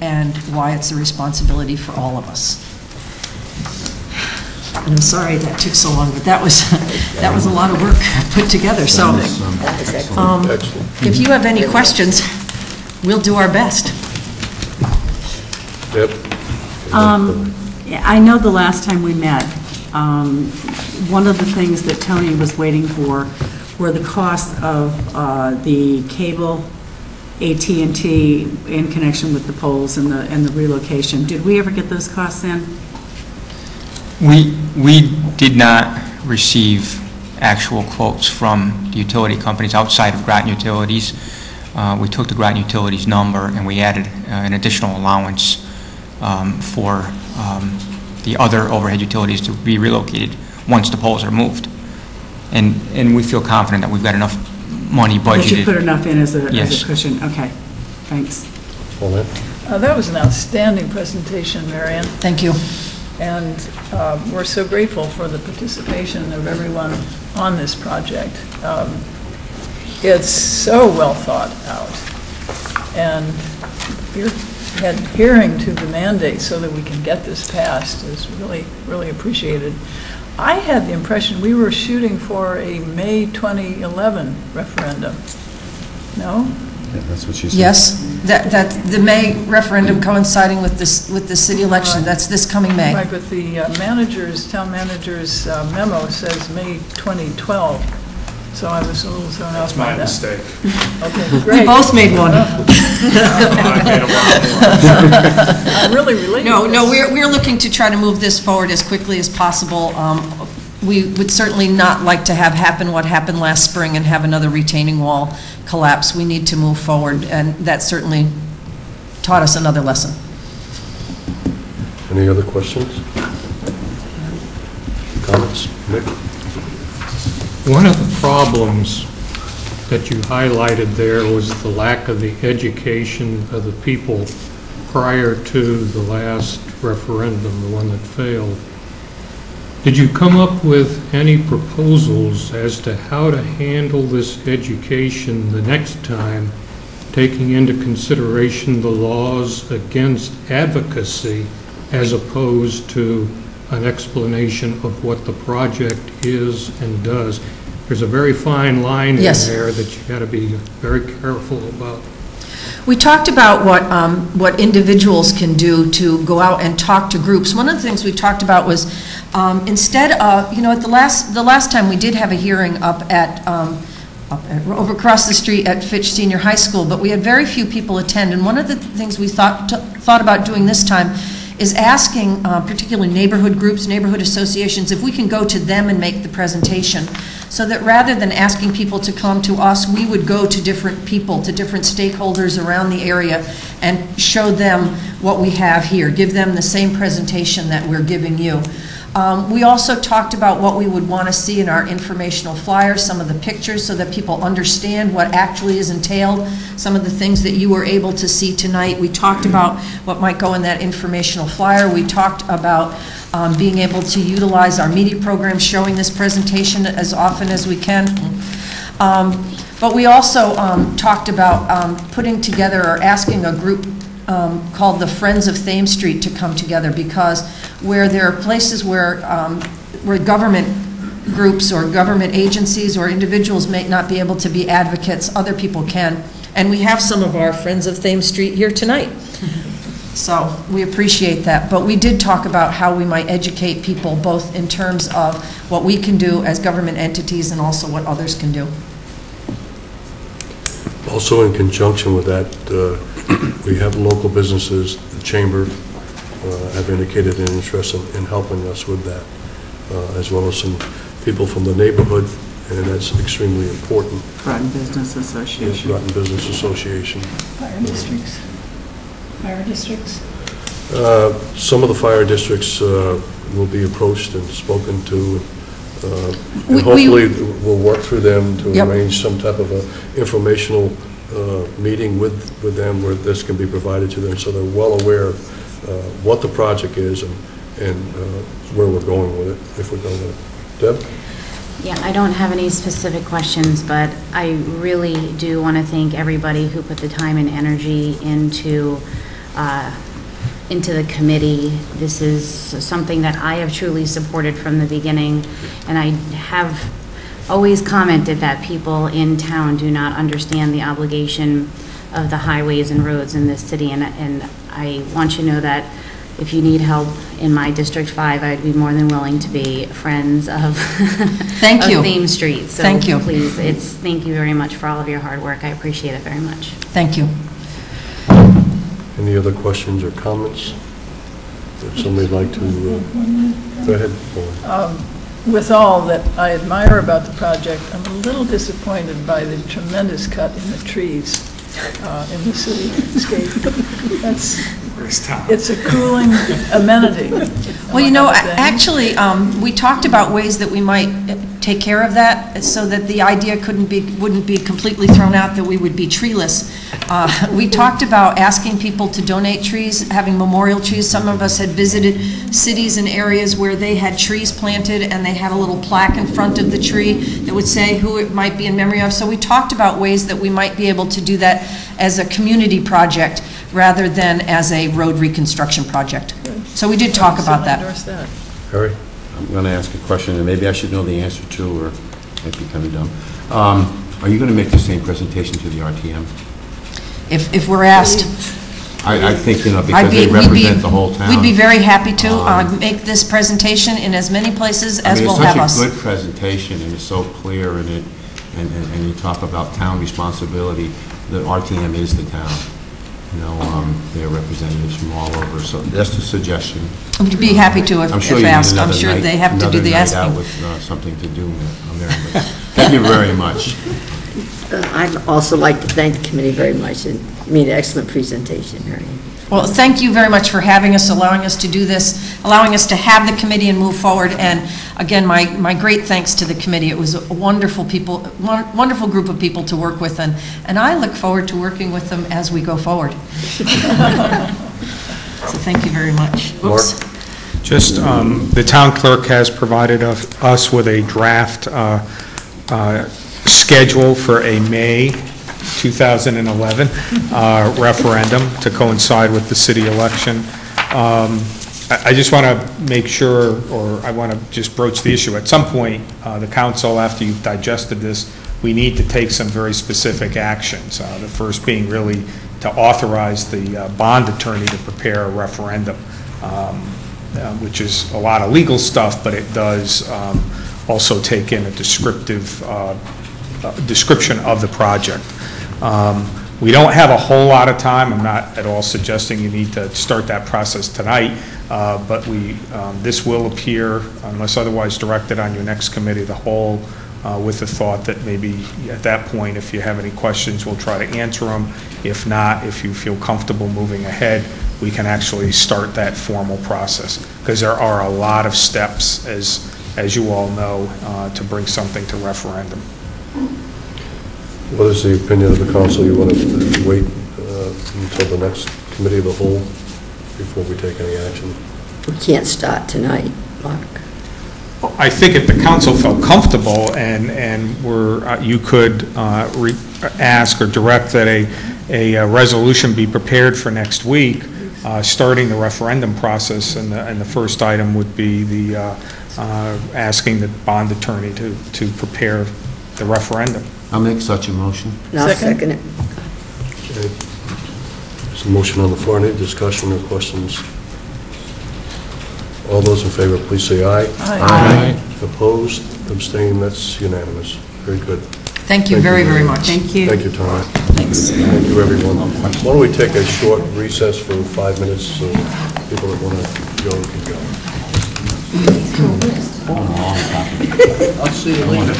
and why it's a responsibility for all of us. And I'm sorry that took so long, but that was a lot of work put together. So if you have any questions, we'll do our best. Yep. I know the last time we met, one of the things that Tony was waiting for were the costs of the cable, AT&T in connection with the poles and the relocation. Did we ever get those costs in? We did not receive actual quotes from the utility companies outside of Groton Utilities. We took the Groton Utilities number and we added an additional allowance for the other overhead utilities to be relocated once the poles are moved. And we feel confident that we've got enough money budgeted. Did you put enough in as a Yes. cushion? Okay, thanks. That was an outstanding presentation, Marion. Thank you. And we're so grateful for the participation of everyone on this project. It's so well thought out. And your adhering to the mandate so that we can get this passed is really, really appreciated. I had the impression we were shooting for a May 2011 referendum. No? Yeah, that's what she said. Yes, that the May referendum coinciding with the city election. That's this coming May. Right, but the town manager's memo says May 2012. So I was a little thrown off by that. That's my mistake. Okay, great. We both made one. I made a lot more. I'm really related. No, we're looking to try to move this forward as quickly as possible. We would certainly not like to have happen what happened last spring and have another retaining wall collapse. We need to move forward, and that certainly taught us another lesson. Any other questions? Comments? Nick? One of the problems that you highlighted there was the lack of the education of the people prior to the last referendum, the one that failed. Did you come up with any proposals as to how to handle this education the next time, taking into consideration the laws against advocacy as opposed to an explanation of what the project is and does? There's a very fine line in there that you got to be very careful about. We talked about what individuals can do to go out and talk to groups. One of the things we talked about was instead of, at the last time we did have a hearing up over across the street at Fitch Senior High School, but we had very few people attend. And one of the things we thought about doing this time is asking particularly neighborhood groups, neighborhood associations, if we can go to them and make the presentation, so that rather than asking people to come to us, we would go to different people, to different stakeholders around the area and show them what we have here, give them the same presentation that we're giving you. We also talked about what we would want to see in our informational flyers, some of the pictures so that people understand what actually is entailed, some of the things that you were able to see tonight. We talked about what might go in that informational flyer. We talked about being able to utilize our media programs showing this presentation as often as we can. But we also talked about putting together or asking a group called the Friends of Thames Street to come together, because where there are places where government groups or government agencies or individuals may not be able to be advocates, other people can. And we have some of our Friends of Thames Street here tonight. So we appreciate that. But we did talk about how we might educate people, both in terms of what we can do as government entities and also what others can do. Also in conjunction with that, we have local businesses, the Chamber have indicated an interest in helping us with that, as well as some people from the neighborhood, and that's extremely important. Groton Business Association. Yes, Groton Business Association. Fire districts. Fire districts. Some of the fire districts will be approached and spoken to, and hopefully we'll work through them to arrange some type of a informational meeting with them where this can be provided to them so they're well aware of what the project is and where we're going with it, if we're going with it. Deb? Yeah, I don't have any specific questions, but I really do want to thank everybody who put the time and energy into into the committee. This is something that I have truly supported from the beginning, and I have always commented that people in town do not understand the obligation of the highways and roads in this city, and I want you to know that if you need help in my District 5, I'd be more than willing to be friends of Thank you. of Thames Street. So thank you. Please, thank you very much for all of your hard work. I appreciate it very much. Thank you. Any other questions or comments? If somebody'd like to, go ahead, Pauline. With all that I admire about the project, I'm a little disappointed by the tremendous cut in the trees in the cityscape. It's a cooling amenity. Well, you know, actually, we talked about ways that we might take care of that so that the idea wouldn't be completely thrown out that we would be treeless. We talked about asking people to donate trees, having memorial trees. Some of us had visited cities and areas where they had trees planted and they had a little plaque in front of the tree that would say who it might be in memory of. So we talked about ways that we might be able to do that as a community project rather than as a road reconstruction project. So we did talk about that. Harry? I'm going to ask a question, and maybe I should know the answer to, or it might be kind of dumb. Are you going to make the same presentation to the RTM? If we're asked. I think, you know, because they represent the whole town. We'd be very happy to make this presentation in as many places as will have us. It's such a good presentation, and it's so clear, and you talk about town responsibility. The RTM is the town. You know, they're representatives from all over, so that's a suggestion. We'd be happy to if asked. I'm sure they have to do the asking. Another night out with something to do on there. But thank you very much. I'd also like to thank the committee very much. You made an excellent presentation, Mary. Well, thank you very much for having us, allowing us to do this, allowing us to have the committee and move forward. And again, my great thanks to the committee. It was a wonderful group of people to work with, and I look forward to working with them as we go forward. So thank you very much. Oops. Just, the town clerk has provided us with a draft schedule for a May 2011 referendum to coincide with the city election. I just want to make sure, or I want to just broach the issue. At some point, the council, after you've digested this, we need to take some very specific actions. The first being really to authorize the bond attorney to prepare a referendum, which is a lot of legal stuff, but it does also take in a descriptive description of the project. We don't have a whole lot of time. I'm not at all suggesting you need to start that process tonight, but this will appear, unless otherwise directed, on your next committee of the whole, with the thought that maybe at that point, if you have any questions, we'll try to answer them. If not, if you feel comfortable moving ahead, we can actually start that formal process, because there are a lot of steps, as you all know, to bring something to referendum. What is the opinion of the council? You want to wait until the next committee of the whole before we take any action? We can't start tonight, Mark. I think if the council felt comfortable and you could ask or direct that a resolution be prepared for next week, starting the referendum process, and the first item would be the asking the bond attorney to prepare the referendum. I'll make such a motion. And I'll second it. Okay. There's a motion on the floor. Any discussion or questions? All those in favor, please say aye. Aye. Opposed? Abstained? That's unanimous. Very good. Thank you very, very much. Thank you. Thank you, Tara. Thanks. Thank you, everyone. Why don't we take a short recess for 5 minutes so people that want to go can go. I'll see you later.